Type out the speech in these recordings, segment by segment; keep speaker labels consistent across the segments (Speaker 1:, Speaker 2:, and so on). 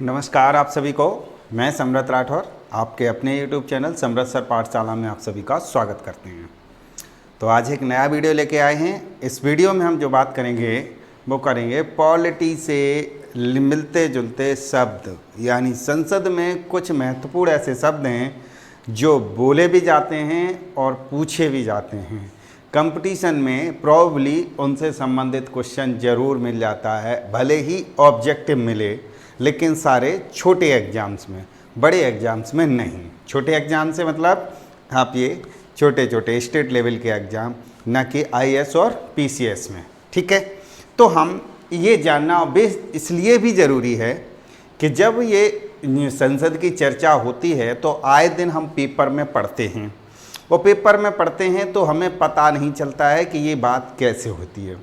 Speaker 1: नमस्कार आप सभी को। मैं समृत राठौर आपके अपने YouTube चैनल समृत सर पाठशाला में आप सभी का स्वागत करते हैं। तो आज एक नया वीडियो लेके आए हैं। इस वीडियो में हम जो बात करेंगे वो करेंगे पॉलिटी से मिलते जुलते शब्द, यानी संसद में कुछ महत्वपूर्ण ऐसे शब्द हैं जो बोले भी जाते हैं और पूछे भी जाते हैं। कंपटीशन में प्रॉब्ली उनसे संबंधित क्वेश्चन ज़रूर मिल जाता है, भले ही ऑब्जेक्टिव मिले, लेकिन सारे छोटे एग्ज़ाम्स में, बड़े एग्ज़ाम्स में नहीं। छोटे एग्ज़ाम से मतलब आप ये छोटे छोटे स्टेट लेवल के एग्ज़ाम, ना कि आईएएस और पीसीएस में। ठीक है, तो हम ये जानना इसलिए भी ज़रूरी है कि जब ये संसद की चर्चा होती है तो आए दिन हम पेपर में पढ़ते हैं, वो पेपर में पढ़ते हैं तो हमें पता नहीं चलता है कि ये बात कैसे होती है।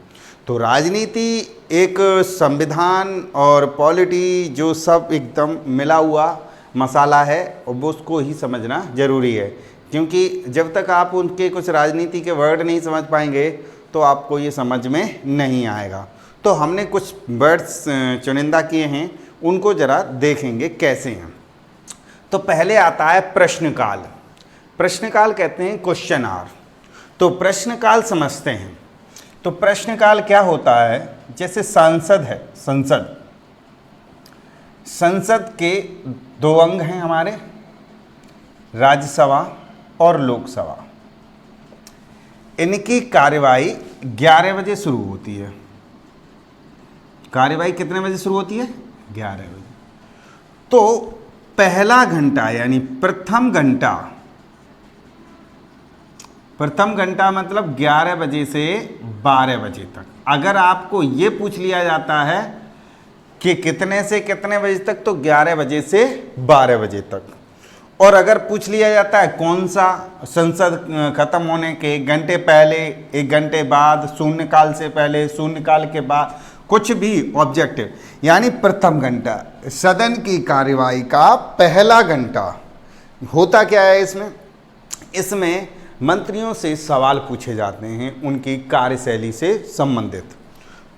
Speaker 1: तो राजनीति एक संविधान और पॉलिटी जो सब एकदम मिला हुआ मसाला है, वो उसको ही समझना ज़रूरी है, क्योंकि जब तक आप उनके कुछ राजनीति के वर्ड नहीं समझ पाएंगे तो आपको ये समझ में नहीं आएगा। तो हमने कुछ वर्ड्स चुनिंदा किए हैं, उनको ज़रा देखेंगे कैसे हैं। तो पहले आता है प्रश्नकाल। प्रश्नकाल कहते हैं क्वेश्चन आवर। तो प्रश्नकाल समझते हैं। तो प्रश्नकाल क्या होता है, जैसे संसद है, संसद के दो अंग हैं हमारे, राज्यसभा और लोकसभा। इनकी कार्यवाही 11 बजे शुरू होती है। कार्यवाही कितने बजे शुरू होती है? 11 बजे। तो पहला घंटा यानी प्रथम घंटा मतलब 11 बजे से 12 बजे तक। अगर आपको ये पूछ लिया जाता है कि कितने से कितने बजे तक, तो 11 बजे से 12 बजे तक। और अगर पूछ लिया जाता है कौन सा, संसद खत्म होने के 1 घंटे पहले, 1 घंटे बाद, शून्यकाल से पहले, शून्यकाल के बाद, कुछ भी ऑब्जेक्टिव, यानी प्रथम घंटा सदन की कार्यवाही का पहला घंटा। होता क्या है इसमें मंत्रियों से सवाल पूछे जाते हैं उनकी कार्यशैली से संबंधित।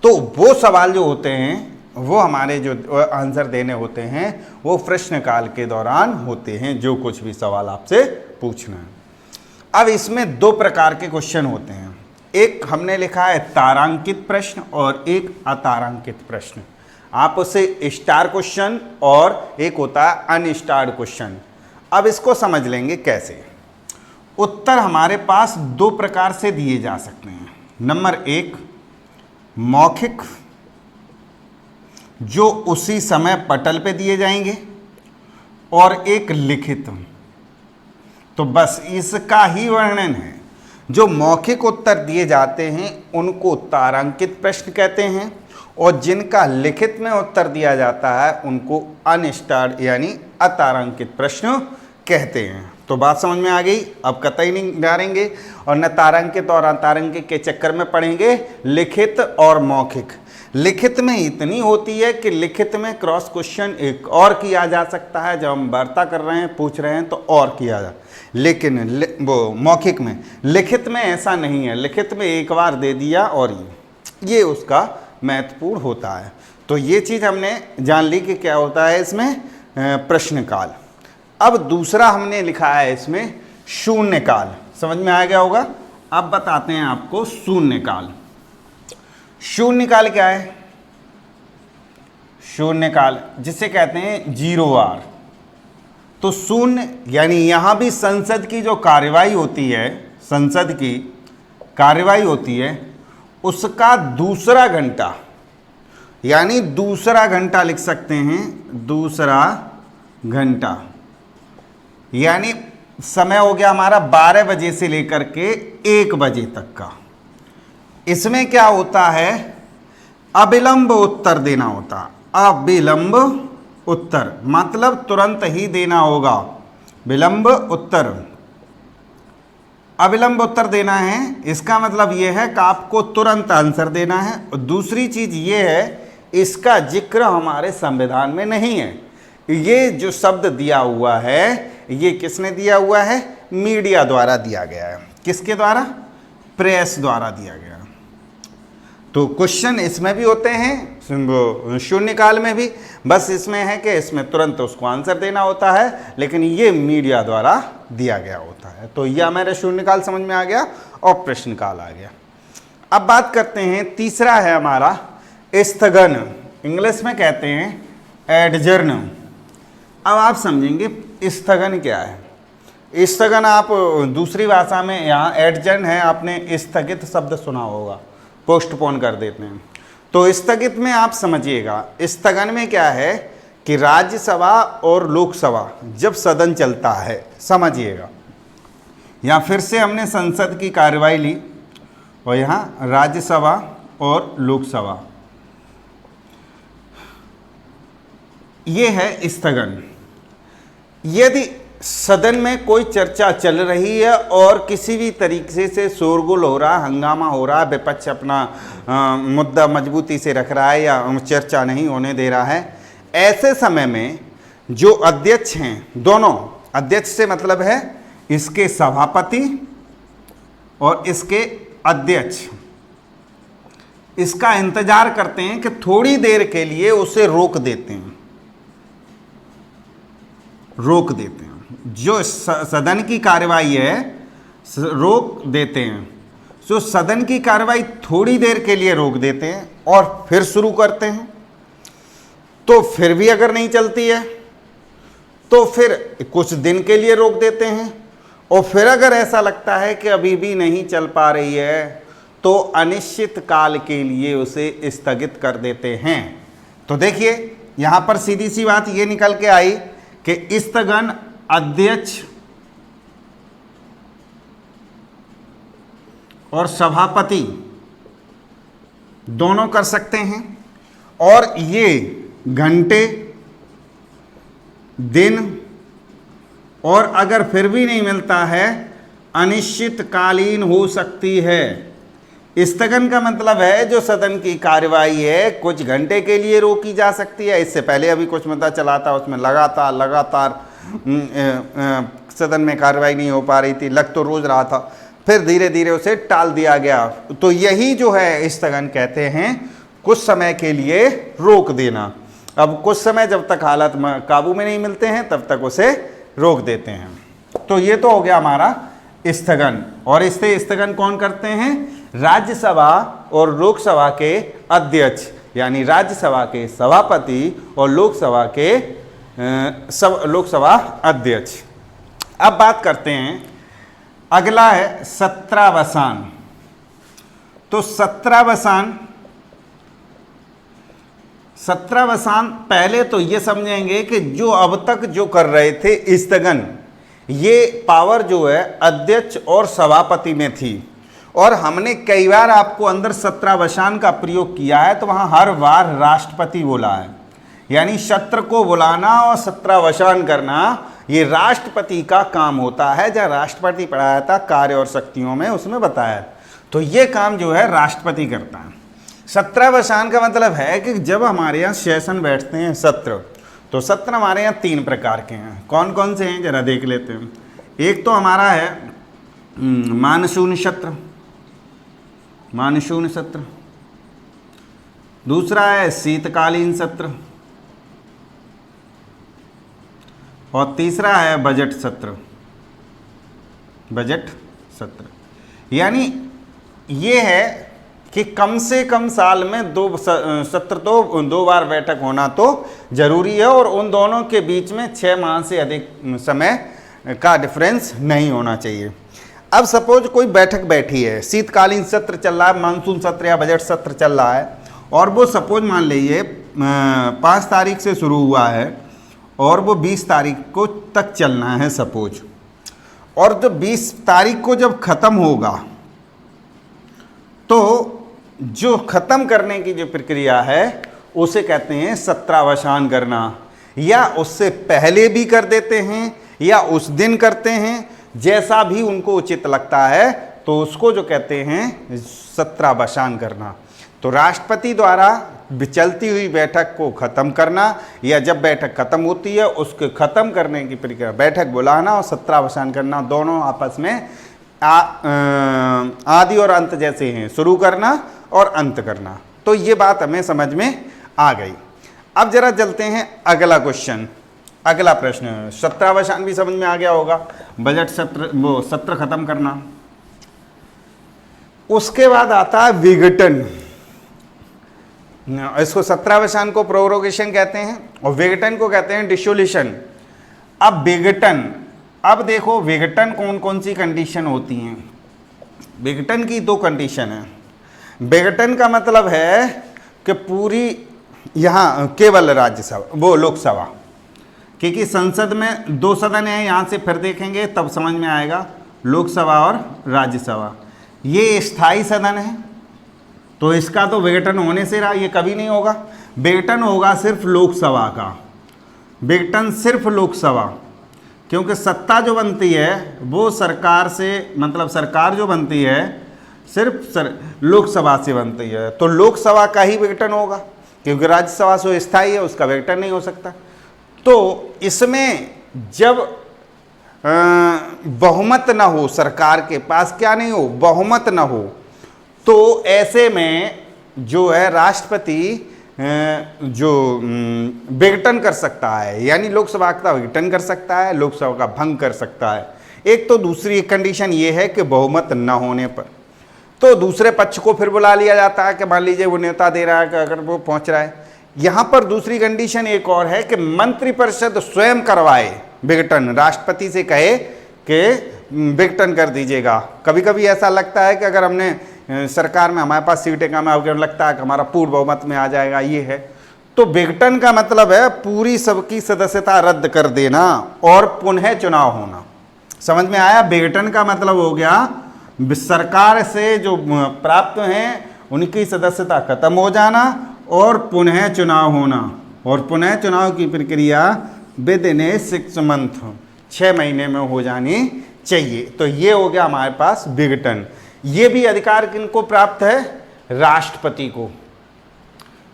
Speaker 1: तो वो सवाल जो होते हैं, वो हमारे जो आंसर देने होते हैं वो प्रश्नकाल के दौरान होते हैं, जो कुछ भी सवाल आपसे पूछना है। अब इसमें 2 प्रकार के क्वेश्चन होते हैं। एक हमने लिखा है तारांकित प्रश्न और एक अतारांकित प्रश्न। आप उसे स्टार क्वेश्चन और एक होता है अनस्टार्ड क्वेश्चन। अब इसको समझ लेंगे कैसे। उत्तर हमारे पास 2 प्रकार से दिए जा सकते हैं। नंबर 1 मौखिक, जो उसी समय पटल पे दिए जाएंगे, और एक लिखित। तो बस इसका ही वर्णन है। जो मौखिक उत्तर दिए जाते हैं उनको तारांकित प्रश्न कहते हैं, और जिनका लिखित में उत्तर दिया जाता है उनको अनस्टार्ड यानी अतारांकित प्रश्न कहते हैं। तो बात समझ में आ गई। अब कतई नहीं डालेंगे और न तारांकित और अतारांकित के चक्कर में पढ़ेंगे लिखित और मौखिक। लिखित में इतनी होती है कि लिखित में क्रॉस क्वेश्चन एक और किया जा सकता है, जब हम वार्ता कर रहे हैं, पूछ रहे हैं तो और किया जा, लेकिन वो मौखिक में, लिखित में ऐसा नहीं है। लिखित में एक बार दे दिया और ये उसका महत्वपूर्ण होता है। तो ये चीज़ हमने जान ली कि क्या होता है इसमें प्रश्नकाल। अब दूसरा हमने लिखा है इसमें शून्यकाल। समझ में आ गया होगा। अब बताते हैं आपको शून्यकाल। शून्यकाल क्या है? शून्यकाल जिसे कहते हैं 0 आवर। तो शून्य यानी यहां भी संसद की जो कार्यवाही होती है, संसद की कार्यवाही होती है, उसका दूसरा घंटा, यानी दूसरा घंटा लिख सकते हैं। दूसरा घंटा यानी समय हो गया हमारा 12 बजे से लेकर के 1 बजे तक का। इसमें क्या होता है? अविलंब उत्तर देना होता। अविलंब उत्तर मतलब तुरंत ही देना होगा। विलंब उत्तर, अविलंब उत्तर देना है, इसका मतलब यह है कि आपको तुरंत आंसर देना है। और दूसरी चीज ये है, इसका जिक्र हमारे संविधान में नहीं है। ये जो शब्द दिया हुआ है, ये किसने दिया हुआ है? मीडिया द्वारा दिया गया है। किसके द्वारा? प्रेस द्वारा दिया गया। तो क्वेश्चन इसमें भी होते हैं, शून्यकाल में भी, बस इसमें है कि इसमें तुरंत उसको आंसर देना होता है, लेकिन ये मीडिया द्वारा दिया गया होता है। तो यह मेरा शून्यकाल समझ में आ गया और प्रश्नकाल आ गया। अब बात करते हैं, तीसरा है हमारा स्थगन, इंग्लिश में कहते हैं एडजर्न। अब आप समझेंगे स्थगन क्या है। स्थगन आप दूसरी भाषा में, यहाँ एडजर्न है, आपने स्थगित शब्द सुना होगा, पोस्टपोन कर देते हैं। तो स्थगित में आप समझिएगा, स्थगन में क्या है कि राज्यसभा और लोकसभा जब सदन चलता है, समझिएगा, या फिर से हमने संसद की कार्यवाही ली और यहाँ राज्यसभा और लोकसभा, ये है स्थगन। यदि सदन में कोई चर्चा चल रही है और किसी भी तरीके से शोरगुल हो रहा, हंगामा हो रहा, विपक्ष अपना मुद्दा मजबूती से रख रहा है या चर्चा नहीं होने दे रहा है, ऐसे समय में जो अध्यक्ष हैं, दोनों अध्यक्ष से मतलब है इसके सभापति और इसके अध्यक्ष, इसका इंतजार करते हैं कि थोड़ी देर के लिए उसे रोक देते हैं, रोक देते हैं। जो सदन की कार्यवाही है रोक देते हैं, तो सदन की कार्यवाही थोड़ी देर के लिए रोक देते हैं और फिर शुरू करते हैं। तो फिर भी अगर नहीं चलती है तो फिर कुछ दिन के लिए रोक देते हैं, और फिर अगर ऐसा लगता है कि अभी भी नहीं चल पा रही है तो अनिश्चित काल के लिए उसे स्थगित कर देते हैं। तो देखिए यहां पर सीधी सी बात ये निकल के आई कि स्थगन अध्यक्ष और सभापति दोनों कर सकते हैं, और ये घंटे, दिन, और अगर फिर भी नहीं मिलता है अनिश्चितकालीन हो सकती है। स्थगन का मतलब है जो सदन की कार्यवाही है कुछ घंटे के लिए रोकी जा सकती है। इससे पहले अभी कुछ मुद्दा चला था, उसमें लगातार सदन में कार्रवाई नहीं हो पा रही थी, लग तो रोज रहा था, फिर धीरे धीरे उसे टाल दिया गया। तो यही जो है स्थगन कहते हैं, कुछ समय के लिए रोक देना। अब कुछ समय जब तक हालात काबू में नहीं मिलते हैं तब तक उसे रोक देते हैं। तो ये तो हो गया हमारा स्थगन। और इससे स्थगन कौन करते हैं? राज्यसभा और लोकसभा के अध्यक्ष, यानी राज्यसभा के सभापति और लोकसभा के लोकसभा अध्यक्ष। अब बात करते हैं, अगला है सत्रावसान। तो सत्रावसान पहले तो ये समझेंगे कि जो अब तक जो कर रहे थे स्थगन, ये पावर जो है अध्यक्ष और सभापति में थी, और हमने कई बार आपको अंदर सत्रावसान का प्रयोग किया है, तो वहाँ हर बार राष्ट्रपति बोला है, यानी सत्र को बुलाना और सत्रावसान करना ये राष्ट्रपति का काम होता है। जहाँ राष्ट्रपति पढ़ाया था कार्य और शक्तियों में, उसमें बताया, तो ये काम जो है राष्ट्रपति करता है। सत्रावसान का मतलब है कि जब हमारे यहाँ सेशन बैठते हैं सत्र, तो सत्र हमारे यहाँ 3 प्रकार के हैं। कौन कौन से हैं जरा देख लेते हैं। एक तो हमारा है मानसून सत्र, मानसून सत्र। दूसरा है शीतकालीन सत्र, और तीसरा है बजट सत्र। बजट सत्र यानी ये है कि कम से कम साल में 2 सत्र, तो 2 बार बैठक होना तो जरूरी है, और उन दोनों के बीच में 6 माह से अधिक समय का डिफरेंस नहीं होना चाहिए। अब सपोज कोई बैठक बैठी है, शीतकालीन सत्र चल रहा है, मानसून सत्र या बजट सत्र चल रहा है, और वो सपोज मान लीजिए 5 तारीख से शुरू हुआ है और वो 20 तारीख को तक चलना है सपोज, और जब 20 तारीख को जब ख़त्म होगा तो जो ख़त्म करने की जो प्रक्रिया है उसे कहते हैं सत्रावसान करना, या उससे पहले भी कर देते हैं या उस दिन करते हैं, जैसा भी उनको उचित लगता है, तो उसको जो कहते हैं सत्रावसान करना। तो राष्ट्रपति द्वारा चलती हुई बैठक को ख़त्म करना, या जब बैठक ख़त्म होती है उसके ख़त्म करने की प्रक्रिया, बैठक बुलाना और सत्रावसान करना, दोनों आपस में आदि और अंत जैसे हैं, शुरू करना और अंत करना। तो ये बात हमें समझ में आ गई। अब जरा चलते हैं अगला क्वेश्चन, अगला प्रश्न। सत्रावसान भी समझ में आ गया होगा, बजट सत्र, वो सत्र खत्म करना। उसके बाद आता है विघटन। इसको सत्रावसान को प्रोरोगेशन कहते हैं और विघटन को कहते हैं डिसोल्यूशन। अब विघटन, अब देखो विघटन कौन कौन सी कंडीशन होती हैं। विघटन की दो कंडीशन है। विघटन का मतलब है कि पूरी यहाँ केवल राज्यसभा, वो लोकसभा, क्योंकि संसद में दो सदन है, यहाँ से फिर देखेंगे तब समझ में आएगा, लोकसभा और राज्यसभा। ये स्थायी सदन है, तो इसका तो विघटन होने से रहा, ये कभी नहीं होगा। विघटन होगा सिर्फ लोकसभा का, विघटन सिर्फ लोकसभा, क्योंकि सत्ता जो बनती है वो सरकार से, मतलब सरकार जो बनती है सिर्फ लोकसभा से बनती है, तो लोकसभा का ही विघटन होगा, क्योंकि राज्यसभा से स्थायी है, उसका विघटन नहीं हो सकता। तो इसमें जब बहुमत ना हो, सरकार के पास क्या नहीं हो, बहुमत ना हो, तो ऐसे में जो है राष्ट्रपति जो विघटन कर सकता है, यानी लोकसभा का विघटन कर सकता है, लोकसभा का भंग कर सकता है। एक तो दूसरी एक कंडीशन ये है कि बहुमत न होने पर तो दूसरे पक्ष को फिर बुला लिया जाता है कि मान लीजिए वो नेता दे रहा है कि अगर वो पहुंच रहा है। यहाँ पर दूसरी कंडीशन एक और है कि मंत्रिपरिषद स्वयं करवाए विघटन, राष्ट्रपति से कहे कि विघटन कर दीजिएगा। कभी कभी ऐसा लगता है कि अगर हमने सरकार में हमारे पास सीटें कम है, अगर लगता है कि हमारा पूर्ण बहुमत में आ जाएगा, ये है, तो विघटन का मतलब है पूरी सबकी सदस्यता रद्द कर देना और पुनः चुनाव होना। समझ में आया? विघटन का मतलब हो गया सरकार से जो प्राप्त हैं उनकी सदस्यता खत्म हो जाना और पुनः चुनाव होना, और पुनः चुनाव की प्रक्रिया विद इन 6 मंथ, 6 महीने में हो जानी चाहिए। तो ये हो गया हमारे पास विघटन। ये भी अधिकार किनको प्राप्त है? राष्ट्रपति को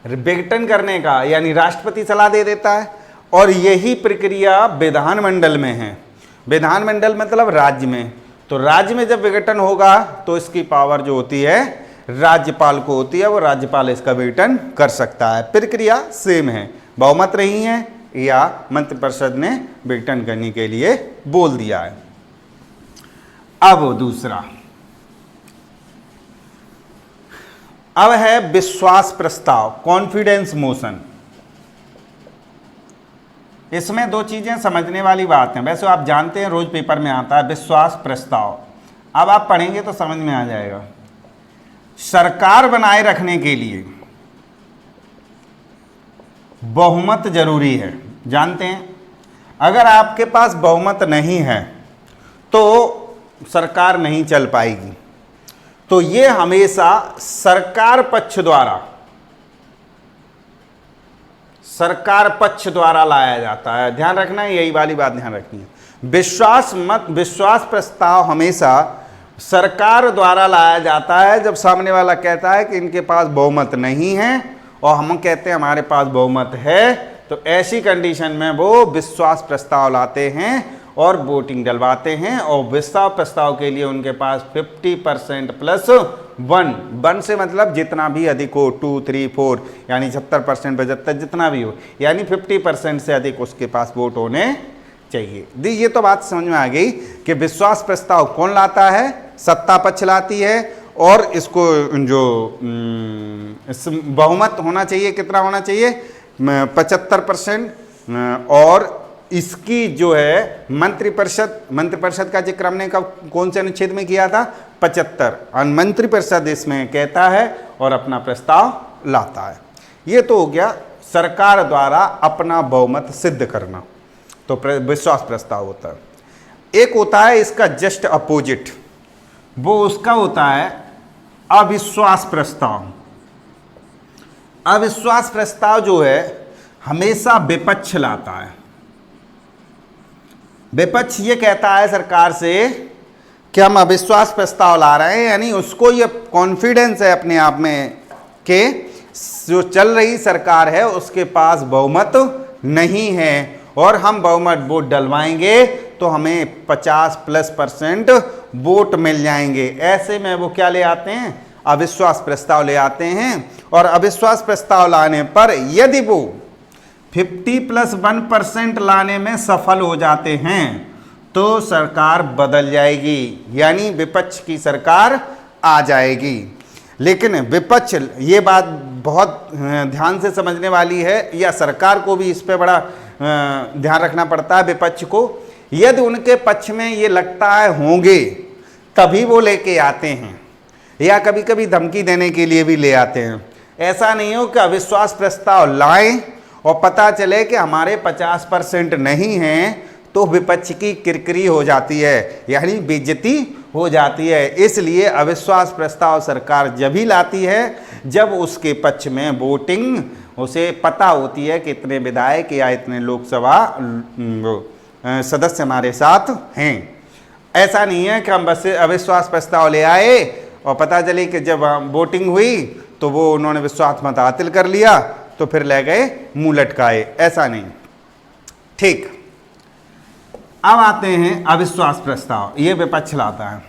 Speaker 1: विघटन करने का, यानी राष्ट्रपति सलाह दे देता है। और यही प्रक्रिया विधानमंडल में है। विधानमंडल मतलब राज्य में, तो राज्य में जब विघटन होगा तो इसकी पावर जो होती है राज्यपाल को होती है, वो राज्यपाल इसका विघटन कर सकता है। प्रक्रिया सेम है, बहुमत नहीं है या मंत्रिपरिषद ने विघटन करने के लिए बोल दिया है। अब दूसरा, अब है विश्वास प्रस्ताव, कॉन्फिडेंस मोशन। इसमें दो चीजें समझने वाली बात है, वैसे आप जानते हैं रोज पेपर में आता है विश्वास प्रस्ताव। अब आप पढ़ेंगे तो समझ में आ जाएगा। सरकार बनाए रखने के लिए बहुमत जरूरी है, जानते हैं। अगर आपके पास बहुमत नहीं है तो सरकार नहीं चल पाएगी। तो ये हमेशा सरकार पक्ष द्वारा लाया जाता है। ध्यान रखना है, यही वाली बात ध्यान रखनी है। विश्वास प्रस्ताव हमेशा सरकार द्वारा लाया जाता है जब सामने वाला कहता है कि इनके पास बहुमत नहीं है और हम कहते हैं हमारे पास बहुमत है, तो ऐसी कंडीशन में वो विश्वास प्रस्ताव लाते हैं और वोटिंग डलवाते हैं। और विश्वास प्रस्ताव के लिए उनके पास 50% प्लस 1 से मतलब जितना भी अधिक हो, 2, 3, 4 यानी 70%, 75 जितना भी हो, यानी 50% से अधिक उसके पास वोट होने चाहिए। ये तो बात समझ में आ गई कि विश्वास प्रस्ताव कौन लाता है? सत्ता पक्ष लाती है। और इसको जो बहुमत होना चाहिए, कितना होना चाहिए? 75%। और इसकी जो है मंत्रिपरिषद का जिक्र हमने कौन से अनुच्छेद में किया था? 75। मंत्रिपरिषद इसमें कहता है और अपना प्रस्ताव लाता है। ये तो हो गया सरकार द्वारा अपना बहुमत सिद्ध करना, तो विश्वास प्रस्ताव होता है। एक होता है इसका जस्ट अपोजिट, वो उसका होता है अविश्वास प्रस्ताव। अविश्वास प्रस्ताव जो है हमेशा विपक्ष लाता है। विपक्ष ये कहता है सरकार से कि हम अविश्वास प्रस्ताव ला रहे हैं, यानी उसको ये कॉन्फिडेंस है अपने आप में कि जो चल रही सरकार है उसके पास बहुमत नहीं है और हम बहुमत वोट डलवाएंगे तो हमें 50+% वोट मिल जाएंगे। ऐसे में वो क्या ले आते हैं? अविश्वास प्रस्ताव ले आते हैं और अविश्वास प्रस्ताव लाने पर यदि वो 50+1% लाने में सफल हो जाते हैं तो सरकार बदल जाएगी, यानी विपक्ष की सरकार आ जाएगी। लेकिन विपक्ष, ये बात बहुत ध्यान से समझने वाली है, या सरकार को भी इस पे बड़ा ध्यान रखना पड़ता है विपक्ष को। यदि उनके पक्ष में ये लगता है होंगे तभी वो लेके आते हैं, या कभी कभी धमकी देने के लिए भी ले आते हैं। ऐसा नहीं हो कि अविश्वास प्रस्ताव लाएं और पता चले कि हमारे 50% नहीं हैं तो विपक्ष की किरकिरी हो जाती है, यानी बेइज्जती हो जाती है। इसलिए अविश्वास प्रस्ताव सरकार जब ही लाती है जब उसके पक्ष में वोटिंग, उसे पता होती है कि इतने विधायक या इतने लोकसभा सदस्य हमारे साथ हैं। ऐसा नहीं है कि हम बस अविश्वास प्रस्ताव ले आए और पता चले कि जब वोटिंग हुई तो वो उन्होंने विश्वास मत हासिल कर लिया तो फिर ले गए मुंह लटकाए, ऐसा नहीं। ठीक, अब आते हैं अविश्वास प्रस्ताव, ये विपक्ष लाता है।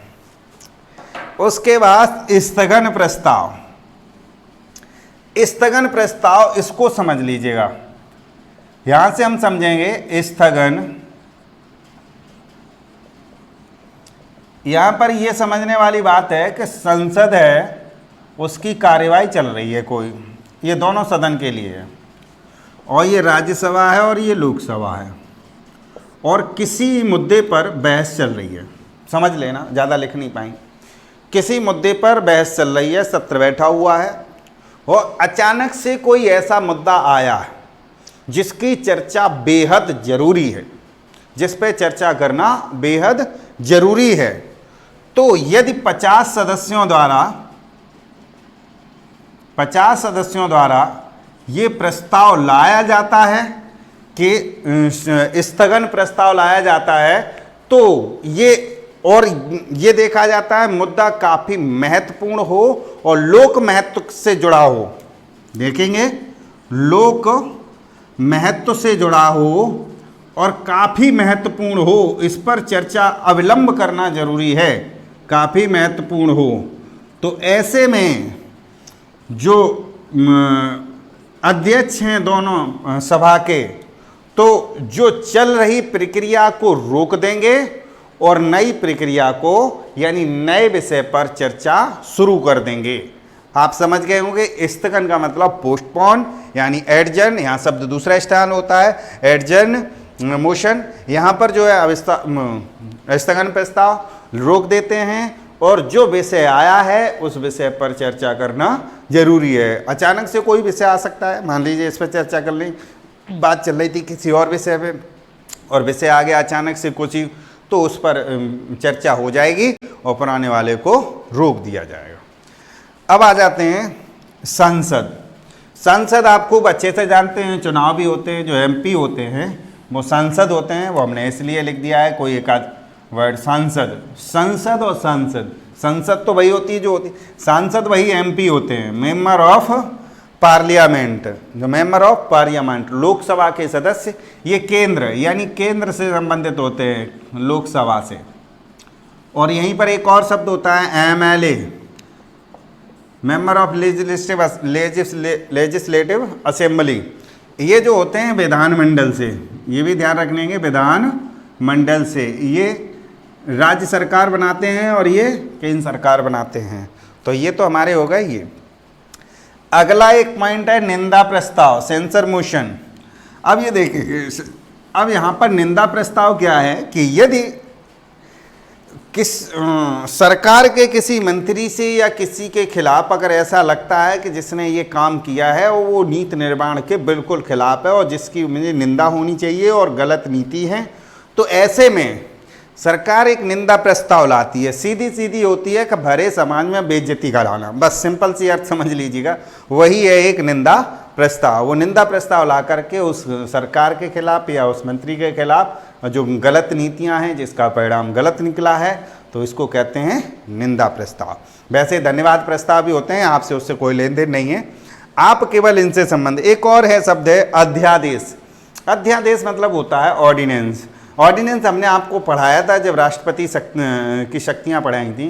Speaker 1: उसके बाद स्थगन प्रस्ताव। स्थगन प्रस्ताव, इसको समझ लीजिएगा, यहां से हम समझेंगे स्थगन। यहां पर यह समझने वाली बात है कि संसद है, उसकी कार्यवाही चल रही है कोई, ये दोनों सदन के लिए है, और ये राज्यसभा है और ये लोकसभा है, और किसी मुद्दे पर बहस चल रही है। समझ लेना, ज़्यादा लिख नहीं पाएंगे। किसी मुद्दे पर बहस चल रही है, सत्र बैठा हुआ है और अचानक से कोई ऐसा मुद्दा आया है जिसकी चर्चा बेहद ज़रूरी है, जिस पे चर्चा करना बेहद ज़रूरी है। तो यदि 50 सदस्यों द्वारा ये प्रस्ताव लाया जाता है कि स्थगन प्रस्ताव लाया जाता है, तो ये देखा जाता है मुद्दा काफ़ी महत्वपूर्ण हो और लोक महत्व से जुड़ा हो। देखेंगे, लोक महत्व से जुड़ा हो और काफ़ी महत्वपूर्ण हो, इस पर चर्चा अविलंब करना जरूरी है, काफ़ी महत्वपूर्ण हो। तो ऐसे में जो अध्यक्ष हैं दोनों सभा के, तो जो चल रही प्रक्रिया को रोक देंगे और नई प्रक्रिया को, यानी नए विषय पर चर्चा शुरू कर देंगे। आप समझ गए होंगे, स्थगन का मतलब पोस्टपोन यानी एडजर्न, यहाँ शब्द दूसरा स्थान होता है, एडजर्न मोशन। यहाँ पर जो है स्थगन प्रस्ताव रोक देते हैं और जो विषय आया है उस विषय पर चर्चा करना जरूरी है। अचानक से कोई विषय आ सकता है, मान लीजिए इस पर चर्चा कर ली, बात चल रही थी किसी और विषय पे और विषय आ गया अचानक से कुछ ही, तो उस पर चर्चा हो जाएगी और पुराने वाले को रोक दिया जाएगा। अब आ जाते हैं संसद। संसद आप खूब अच्छे से जानते हैं, चुनाव भी होते हैं, जो एमपी होते हैं वो संसद होते हैं, वो हमने इसलिए लिख दिया है कोई एक आध वर्ड, सांसद। संसद और सांसद, संसद तो वही होती है जो होती, सांसद वही एमपी होते हैं, मेंबर ऑफ पार्लियामेंट। जो मेंबर ऑफ पार्लियामेंट, लोकसभा के सदस्य, ये केंद्र यानी केंद्र से संबंधित होते हैं लोकसभा से। और यहीं पर एक और शब्द होता है MLA, member of legislative assembly. ये जो होते हैं विधानमंडल से, ये भी ध्यान रखने के, विधानमंडल से ये राज्य सरकार बनाते हैं और ये केंद्र सरकार बनाते हैं। तो ये तो हमारे हो गए ये। अगला एक पॉइंट है निंदा प्रस्ताव, सेंसर मोशन। अब ये देखिए, अब यहाँ पर निंदा प्रस्ताव क्या है कि यदि सरकार के किसी मंत्री से या किसी के खिलाफ अगर ऐसा लगता है कि जिसने ये काम किया है वो नीति निर्माण के बिल्कुल खिलाफ है और जिसकी मुझे निंदा होनी चाहिए और गलत नीति है, तो ऐसे में सरकार एक निंदा प्रस्ताव लाती है। सीधी सीधी होती है कि भरे समाज में बेइज्जती कराना, बस सिंपल सी अर्थ समझ लीजिएगा, वही है एक निंदा प्रस्ताव। वो निंदा प्रस्ताव ला करके उस सरकार के खिलाफ या उस मंत्री के खिलाफ जो गलत नीतियां हैं, जिसका परिणाम गलत निकला है, तो इसको कहते हैं निंदा प्रस्ताव। वैसे धन्यवाद प्रस्ताव भी होते हैं, आपसे उससे कोई लेन देन नहीं है, आप केवल इनसे संबंध। एक और है शब्द है अध्यादेश। अध्यादेश मतलब होता है ऑर्डिनेंस। ऑर्डिनेंस हमने आपको पढ़ाया था जब राष्ट्रपति की शक्तियाँ पढ़ाई थी,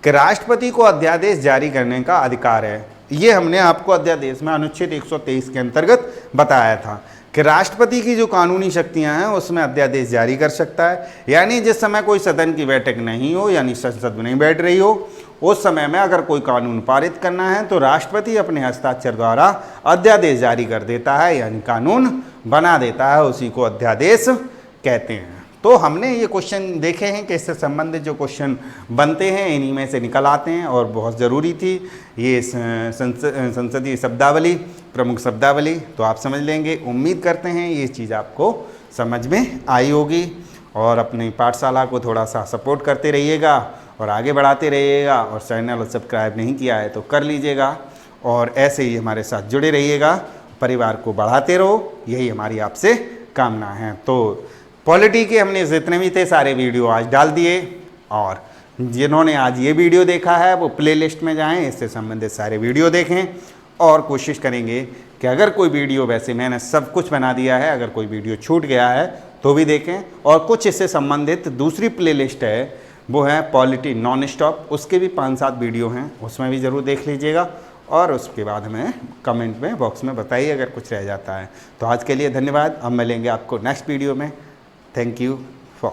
Speaker 1: कि राष्ट्रपति को अध्यादेश जारी करने का अधिकार है। ये हमने आपको अध्यादेश में अनुच्छेद 123 के अंतर्गत बताया था कि राष्ट्रपति की जो कानूनी शक्तियां हैं उसमें अध्यादेश जारी कर सकता है। यानी जिस समय कोई सदन की बैठक नहीं हो, यानी संसद नहीं बैठ रही हो, उस समय में अगर कोई कानून पारित करना है तो राष्ट्रपति अपने हस्ताक्षर द्वारा अध्यादेश जारी कर देता है, यानी कानून बना देता है, उसी को अध्यादेश कहते हैं। तो हमने ये क्वेश्चन देखे हैं कि इससे संबंधित जो क्वेश्चन बनते हैं इन्हीं में से निकल आते हैं और बहुत ज़रूरी थी ये संसदीय शब्दावली, प्रमुख शब्दावली, तो आप समझ लेंगे। उम्मीद करते हैं ये चीज़ आपको समझ में आई होगी और अपनी पाठशाला को थोड़ा सा सपोर्ट करते रहिएगा और आगे बढ़ाते रहिएगा, और चैनल सब्सक्राइब नहीं किया है तो कर लीजिएगा और ऐसे ही हमारे साथ जुड़े रहिएगा, परिवार को बढ़ाते रहो, यही हमारी आपसे कामना है। तो पॉलिटी के हमने जितने भी थे सारे वीडियो आज डाल दिए, और जिन्होंने आज ये वीडियो देखा है वो प्लेलिस्ट में जाएं, इससे संबंधित सारे वीडियो देखें, और कोशिश करेंगे कि अगर कोई वीडियो, वैसे मैंने सब कुछ बना दिया है, अगर कोई वीडियो छूट गया है तो भी देखें, और कुछ इससे संबंधित दूसरी प्लेलिस्ट है वो है पॉलिटी नॉन स्टॉप, उसके भी 5-7 वीडियो हैं, उसमें भी ज़रूर देख लीजिएगा, और उसके बाद हमें कमेंट में बॉक्स में बताइए अगर कुछ रह जाता है। तो आज के लिए धन्यवाद, अब मिलेंगे आपको नेक्स्ट वीडियो में। Thank you for